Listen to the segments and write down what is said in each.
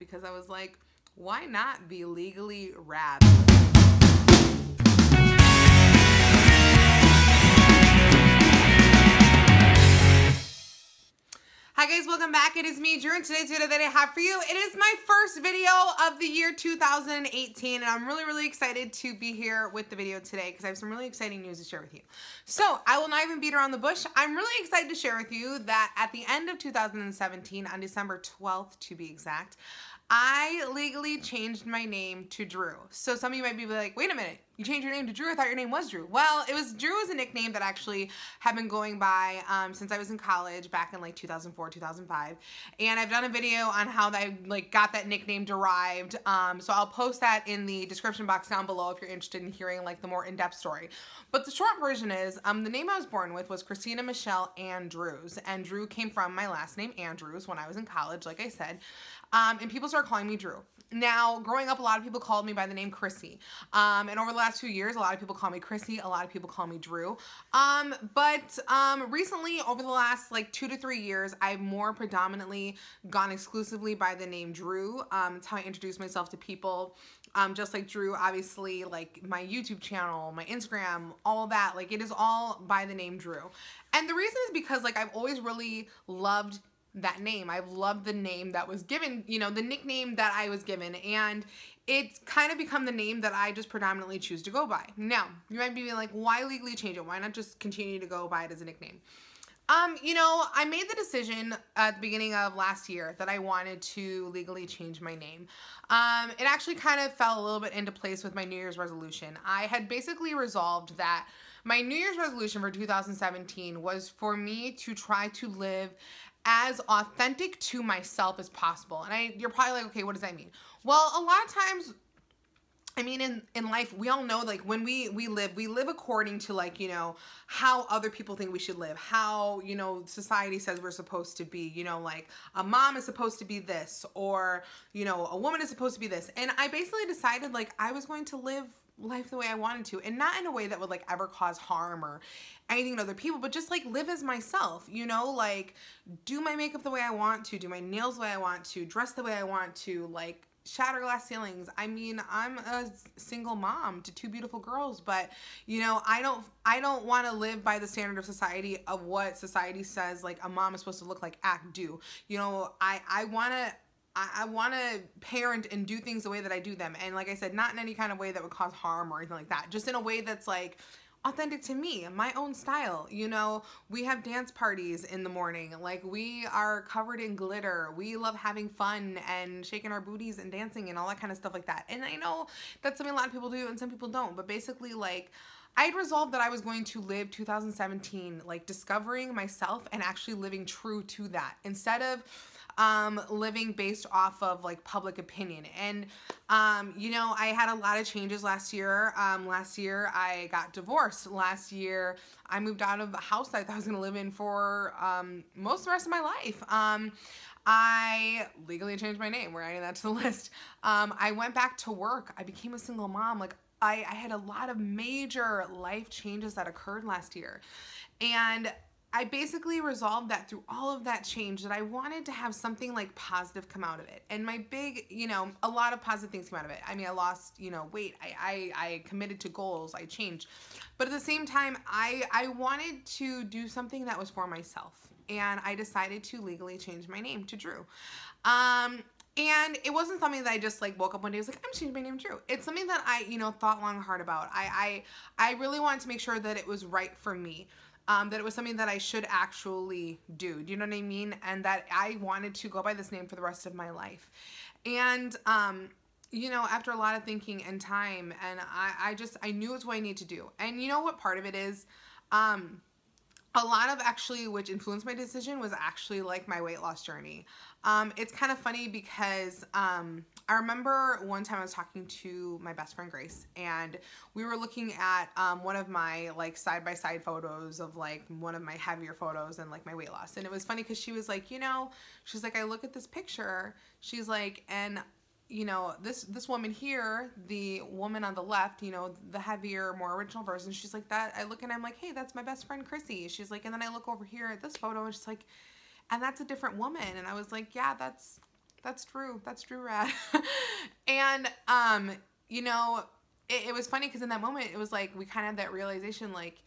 because I was like, why not be legally rad? Hi guys, welcome back. It is me, Drew, and today's video that I have for you, it is my first video of the year 2018, and I'm really excited to be here with the video today because I have some really exciting news to share with you. So, I will not even beat around the bush. I'm really excited to share with you that at the end of 2017, on December 12th to be exact, I legally changed my name to Drew. So some of you might be like, wait a minute, you changed your name to Drew? I thought your name was Drew. Well, Drew is a nickname that actually have been going by since I was in college back in like 2004, 2005. And I've done a video on how I got that nickname derived. So I'll post that in the description box down below if you're interested in hearing like the more in-depth story. But the short version is the name I was born with was Christina Michelle Andrews. And Drew came from my last name, Andrews, when I was in college, like I said. And people started calling me Drew. Now, growing up, a lot of people called me by the name Chrissy. And over the last few years, a lot of people call me Chrissy. A lot of people call me Drew. But recently, over the last like 2 to 3 years, I've more predominantly gone exclusively by the name Drew. It's how I introduce myself to people. Just like Drew, obviously, like my YouTube channel, my Instagram, all that, like it is all by the name Drew. And the reason is because like I've always really loved that name. I've loved the name that was given, you know, the nickname that I was given, and it's kind of become the name that I just predominantly choose to go by. Now, you might be like, why legally change it? Why not just continue to go by it as a nickname? You know, I made the decision at the beginning of last year that I wanted to legally change my name. It actually kind of fell a little bit into place with my New Year's resolution. I had basically resolved that my New Year's resolution for 2017 was for me to try to live as authentic to myself as possible. And you're probably like, okay, what does that mean? Well, a lot of times, I mean, in life, we all know, like, when we live according to, like, you know, how other people think we should live, how, you know, society says we're supposed to be, you know, like, a mom is supposed to be this, or, you know, a woman is supposed to be this. And I basically decided, like, I was going to live life the way I wanted to, and not in a way that would like ever cause harm or anything to other people, but just like live as myself, you know, like do my makeup the way I want to, do my nails the way I want to, dress the way I want to, like shatter glass ceilings. I mean, I'm a single mom to 2 beautiful girls, but you know, I don't want to live by the standard of society of what society says like a mom is supposed to look, like, act, do. You know, I want to parent and do things the way that I do them. And like I said, not in any kind of way that would cause harm or anything like that. Just in a way that's like authentic to me, my own style. You know, we have dance parties in the morning. Like we are covered in glitter. We love having fun and shaking our booties and dancing and all that kind of stuff like that. And I know that's something a lot of people do and some people don't. But basically, like, I'd resolved that I was going to live 2017 like discovering myself and actually living true to that instead of living based off of like public opinion. And you know, I had a lot of changes last year. Last year I got divorced. Last year I moved out of a house I thought I was gonna live in for most of the rest of my life. I legally changed my name. We're adding that to the list. I went back to work. I became a single mom. Like I had a lot of major life changes that occurred last year. And I basically resolved that through all of that change that I wanted to have something like positive come out of it. And my big, you know, a lot of positive things came out of it. I mean, I lost, you know, weight. I committed to goals. I changed. But at the same time, I wanted to do something that was for myself. And I decided to legally change my name to Drew. And it wasn't something that I just like woke up one day and was like, I'm changing my name to Drew. It's something that I, you know, thought long and hard about. I really wanted to make sure that it was right for me. That it was something that I should actually do. Do you know what I mean? And that I wanted to go by this name for the rest of my life. And, you know, after a lot of thinking and time, and I knew it's what I need to do. And you know what part of it is? A lot of actually, which influenced my decision, was actually like my weight loss journey. It's kind of funny because I remember one time I was talking to my best friend Grace, and we were looking at one of my like side-by-side photos of like one of my heavier photos and like my weight loss. And it was funny because she was like, you know, she's like, I look at this picture, she's like, and you know, this woman here, the woman on the left, you know, the heavier, more original version, she's like that. I look and I'm like, hey, that's my best friend Chrissy. She's like, and then I look over here at this photo and she's like, and that's a different woman. And I was like, yeah, that's That's Drew. That's Drew Rad. And, you know, it was funny because in that moment, it was like, we kind of had that realization, like,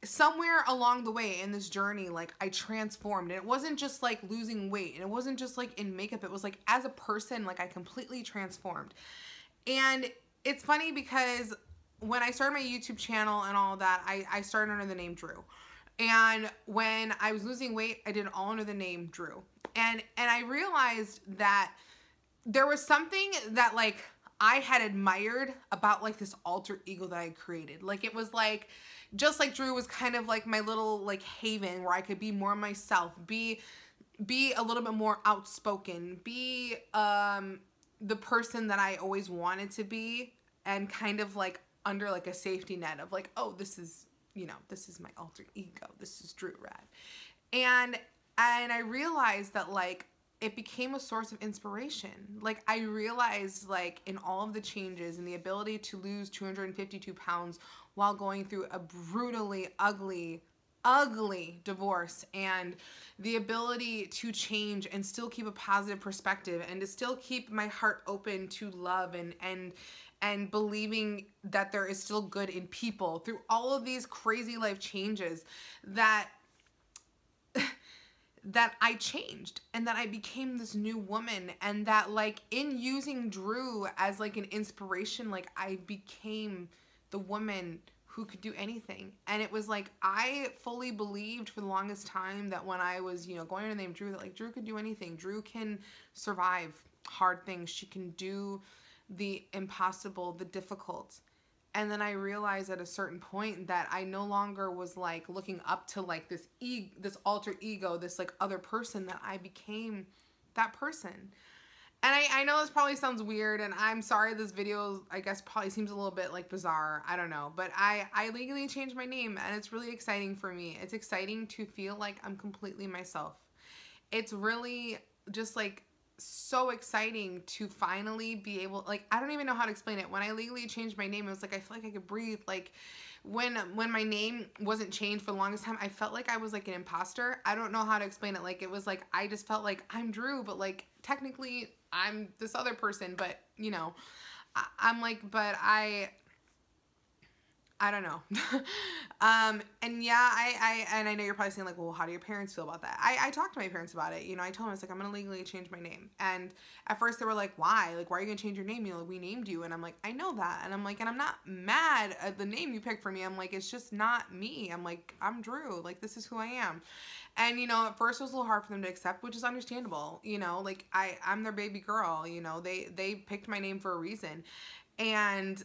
somewhere along the way in this journey, like, I transformed. And it wasn't just like losing weight, and it wasn't just like in makeup. It was like as a person, like, I completely transformed. And it's funny because when I started my YouTube channel and all that, I started under the name Drew. And when I was losing weight, I did it all under the name Drew. And I realized that there was something that, like, I had admired about, like, this alter ego that I had created. Like, it was like, just like Drew was kind of like my little, like, haven where I could be more myself, be a little bit more outspoken, be the person that I always wanted to be, and kind of like under like a safety net of like, oh, this is, you know, this is my alter ego. This is Drew Rad. And I realized that, like, it became a source of inspiration. Like, I realized, like, in all of the changes and the ability to lose 252 pounds while going through a brutally ugly divorce, and the ability to change and still keep a positive perspective, and to still keep my heart open to love and believing that there is still good in people through all of these crazy life changes, that I changed, and that I became this new woman, and that, like, in using Drew as like an inspiration, like, I became the woman who could do anything. And it was like, I fully believed for the longest time that when I was, you know, going under the name Drew, that, like, Drew could do anything. Drew can survive hard things. She can do the impossible, the difficult. And then I realized at a certain point that I no longer was, like, looking up to, like, this alter ego, this, like, other person, that I became that person. And I know this probably sounds weird, and I'm sorry this video, I guess, probably seems a little bit, like, bizarre. I don't know. But I legally changed my name, and it's really exciting for me. It's exciting to feel like I'm completely myself. It's really just, like, so exciting to finally be able, like, I don't even know how to explain it. When I legally changed my name, it was like, I feel like I could breathe. Like, when my name wasn't changed for the longest time, I felt like I was like an imposter. I don't know how to explain it. Like, it was like, I just felt like I'm Drew, but, like, technically I'm this other person, but, you know, I'm like, but I don't know. And yeah, and I know you're probably saying, like, well, how do your parents feel about that? I talked to my parents about it. You know, I told them, I was like, I'm going to legally change my name. And at first they were like, why? Like, why are you going to change your name? You know, we named you. And I'm like, I know that. And I'm like, and I'm not mad at the name you picked for me. I'm like, it's just not me. I'm like, I'm Drew. Like, this is who I am. And, you know, at first it was a little hard for them to accept, which is understandable. You know, like, I'm their baby girl. You know, they picked my name for a reason. And,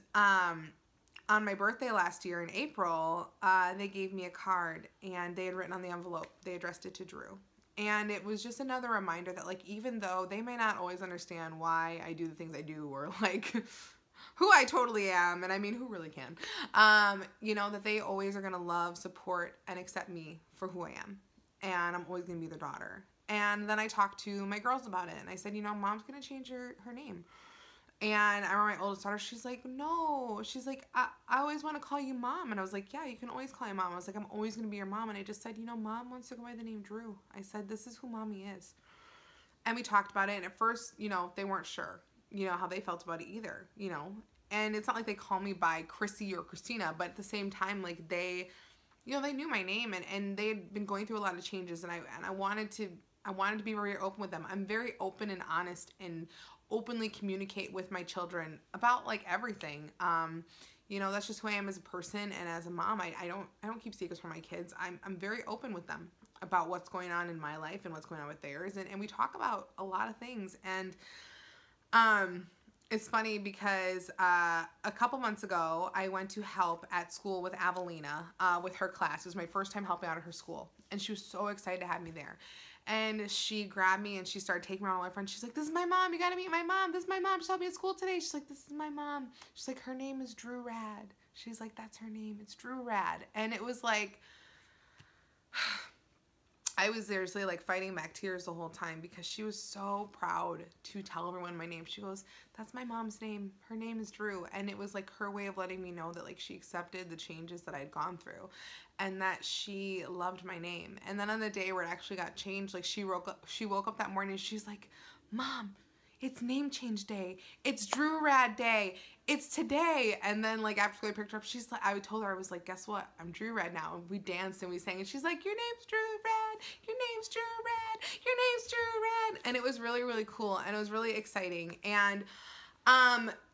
on my birthday last year in April, they gave me a card, and they had written on the envelope, they addressed it to Drew. And it was just another reminder that, like, even though they may not always understand why I do the things I do, or, like, who I totally am, and I mean, who really can, you know, that they always are going to love, support, and accept me for who I am. And I'm always going to be their daughter. And then I talked to my girls about it, and I said, you know, Mom's going to change her name. And I remember my oldest daughter, she's like, no. She's like, I always want to call you Mom. And I was like, yeah, you can always call me Mom. I was like, I'm always going to be your mom. And I just said, you know, Mom wants to go by the name Drew. I said, this is who Mommy is. And we talked about it. And at first, you know, they weren't sure, you know, how they felt about it either, you know. And it's not like they call me by Chrissy or Christina. But at the same time, like, they, you know, they knew my name. And they had been going through a lot of changes. And I wanted to be very open with them. I'm very open and honest, and openly communicate with my children about, like, everything. You know, that's just who I am as a person, and as a mom, I don't keep secrets from my kids. I'm very open with them about what's going on in my life and what's going on with theirs, and we talk about a lot of things. And it's funny because a couple months ago, I went to help at school with Avelina with her class. It was my first time helping out at her school, and she was so excited to have me there. And she grabbed me and she started taking me around all my friends. She's like, this is my mom. You got to meet my mom. This is my mom. She helped me at school today. She's like, this is my mom. She's like, her name is Drew Rad. She's like, that's her name. It's Drew Rad. And it was like, I was seriously, like, fighting back tears the whole time, because she was so proud to tell everyone my name. She goes, that's my mom's name. Her name is Drew. And it was like her way of letting me know that, like, she accepted the changes that I'd gone through, and that she loved my name. And then on the day where it actually got changed, like, she woke up that morning and she's like, Mom, it's name change day. It's Drew Rad day. It's today. And then like after I picked her up, she's like, I told her, I was like, guess what? I'm Drew Rad now. And we danced and we sang and she's like, your name's Drew Rad. Your name's Drew Rad. Your name's Drew Rad. And it was really, really cool. And it was really exciting. And,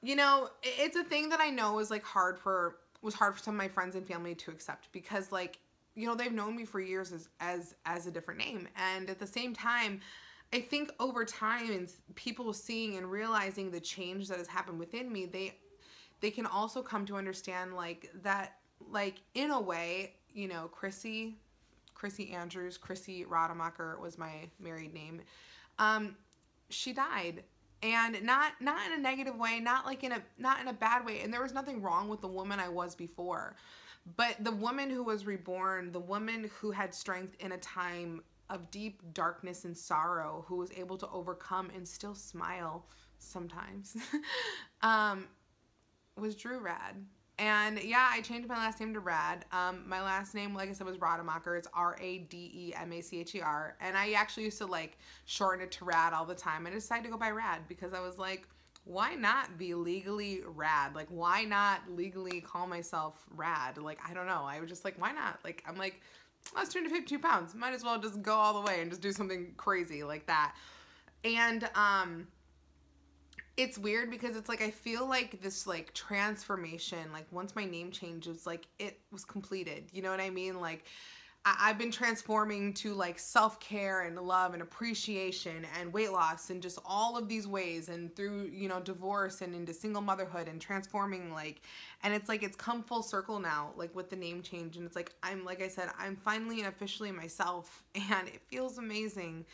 you know, it's a thing that I know was like hard for some of my friends and family to accept because like, you know, they've known me for years as a different name. And at the same time, I think over time and people seeing and realizing the change that has happened within me, they can also come to understand like that, like in a way, you know, Chrissy Andrews, Chrissy Rademacher was my married name. She died, and not in a negative way, not in a bad way. And there was nothing wrong with the woman I was before, but the woman who was reborn, the woman who had strength in a time of deep darkness and sorrow, who was able to overcome and still smile sometimes, was Drew Rad. And yeah, I changed my last name to Rad. My last name, like I said, was Rademacher. It's R-A-D-E-M-A-C-H-E-R. And I actually used to like shorten it to Rad all the time. I decided to go by Rad because I was like, why not be legally rad? Like, why not legally call myself Rad? Like, I don't know. I was just like, why not? Like, I'm like, I was 252 pounds. Might as well just go all the way and just do something crazy like that. And it's weird because it's like I feel like this like transformation, like once my name changed, it was like it was completed. You know what I mean? Like I've been transforming to like self-care and love and appreciation and weight loss and just all of these ways, and through, you know, divorce and into single motherhood and transforming, like, and it's like it's come full circle now, like with the name change. And it's like like I said, I'm finally and officially myself, and it feels amazing.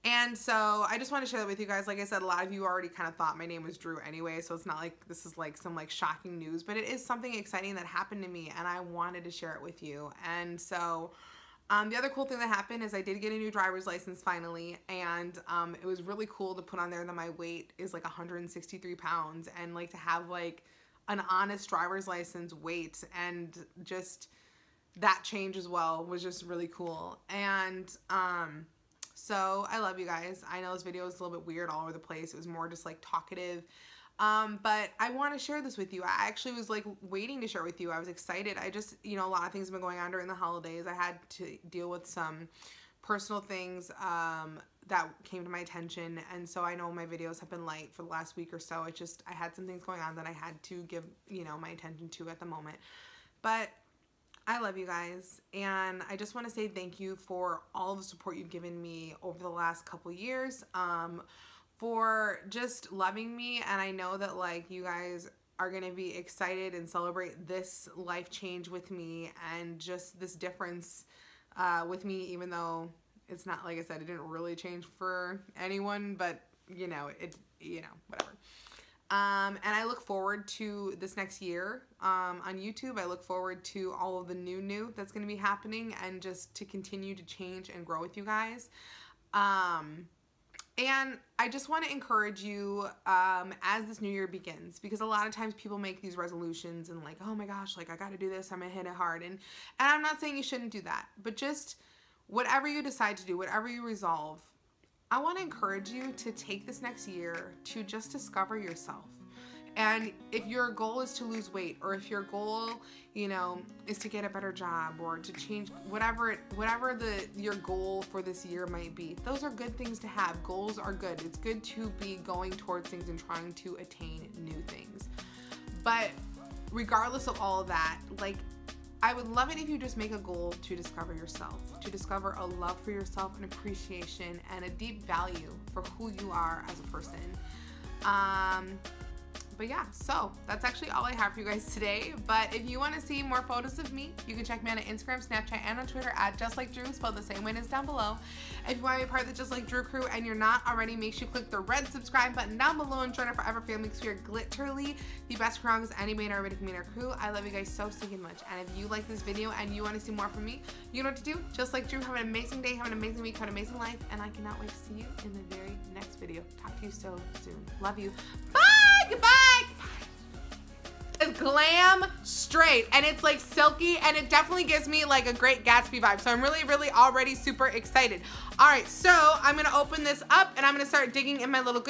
And so I just want to share that with you guys. Like I said, a lot of you already kind of thought my name was Drew anyway, so it's not like this is like some like shocking news, but it is something exciting that happened to me, and I wanted to share it with you. And so the other cool thing that happened is I did get a new driver's license finally, and it was really cool to put on there that my weight is like 163 pounds, and like to have like an honest driver's license weight, and just that change as well was just really cool. And so I love you guys. I know this video is a little bit weird all over the place. It was more just like talkative. But I want to share this with you. I actually was like waiting to share with you. I was excited. I just, you know, a lot of things have been going on during the holidays. I had to deal with some personal things that came to my attention. And so I know my videos have been light for the last week or so. It's just, I had some things going on that I had to give, you know, my attention to at the moment. But I love you guys, and I just want to say thank you for all the support you've given me over the last couple years, for just loving me. And I know that like you guys are going to be excited and celebrate this life change with me, and just this difference with me, even though it's not, like I said, it didn't really change for anyone, but you know, whatever. And I look forward to this next year on YouTube. I look forward to all of the new that's going to be happening, and just to continue to change and grow with you guys. And I just want to encourage you as this new year begins, because a lot of times people make these resolutions and like, oh my gosh, like I got to do this, I'm going to hit it hard. And I'm not saying you shouldn't do that, but just whatever you decide to do, whatever you resolve, I want to encourage you to take this next year to just discover yourself. And if your goal is to lose weight, or if your goal, you know, is to get a better job, or to change whatever your goal for this year might be, those are good things to have. Goals are good. It's good to be going towards things and trying to attain new things. But regardless of all of that, like, I would love it if you just make a goal to discover yourself, to discover a love for yourself, an appreciation, and a deep value for who you are as a person. But yeah, so that's actually all I have for you guys today. But if you want to see more photos of me, you can check me out on Instagram, Snapchat, and on Twitter at JustLikeDrew, spelled the same way as down below. If you want to be part of the Just Like Drew crew and you're not already, make sure you click the red subscribe button down below and join our forever family, because we are literally the best crew as anybody in our community crew. I love you guys so stinking much. And if you like this video and you want to see more from me, you know what to do. Just like Drew, have an amazing day, have an amazing week, have an amazing life, and I cannot wait to see you in the very next video. Talk to you so soon. Love you. Bye! Goodbye! Goodbye. Let's go. Glam Straight, and it's like silky, and it definitely gives me like a Great Gatsby vibe. So I'm really, really already super excited. All right, so I'm gonna open this up and I'm gonna start digging in my little